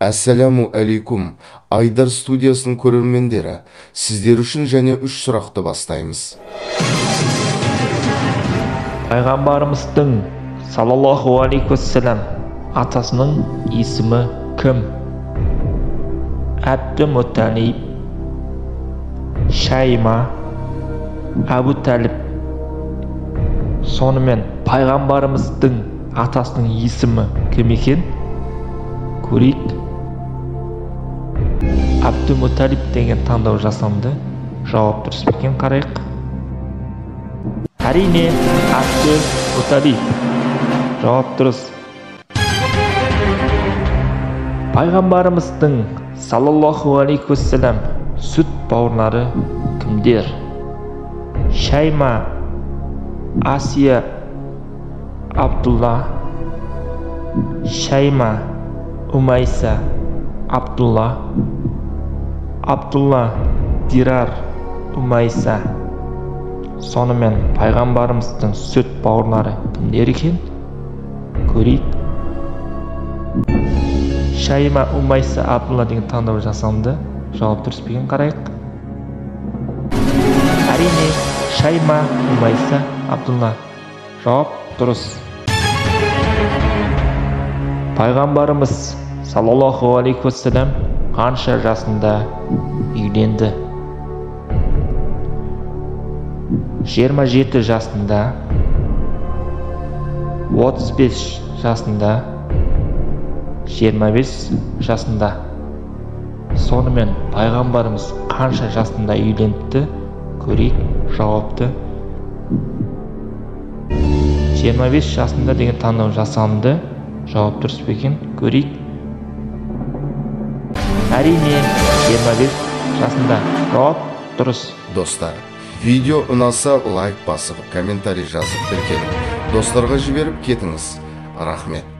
Әссәләму алейкум. Айдар студиясының көрермендері. Сіздер үшін және 3 сұрақты бастаймыз. Пайғамбарымыздың саллаллаху алейхи уассалам атасының есімі кім? Абдул-Мутталиб, Шайма, Абу Талиб. Сонымен пайғамбарымыздың атасының есімі кім екен? Көрейік. Абдул-Мутталиб деген таңдау жасалды. Жауап дұрыс па екен, қарайық. Әрине, Абдул-Мутталиб. Жауап дұрыс. Пайғамбарымыздың саллаллаху алейхи уассалам сүт бауырлары кімдер? Шайма, Асия, Абдулла. Шайма, Умайса, Абдулла. Абдулла, Дирар, Умайса. Сонымен пайғамбарымыздың сүт бауырлары кімдер екен? Көрейік. Шайма, Умайса, Абдулла деген таңдау жасалды. Жауап дұрыс па екен, қарайық. Әрине, Шайма, Умайса, Абдулла. Жауап дұрыс. Пайғамбарымыз саллаллаху алейхи уассалам қанша жасында үйленді? 27 жасында, 35 жасында, 25 жасында. Сонымен пайғамбарымыз қанша жасында үйленді? Көрейік жауапты. 25 жасында деген таңдау жасалынды. Жауап дұрыс па екен? Көрейік. Әрине, 25 жасында. Жауап дұрыс. Достар, видео ұнаса лайк басып, комментарий жазып тіркеліп, достарға жіберіп кетіңіз. Рахмет.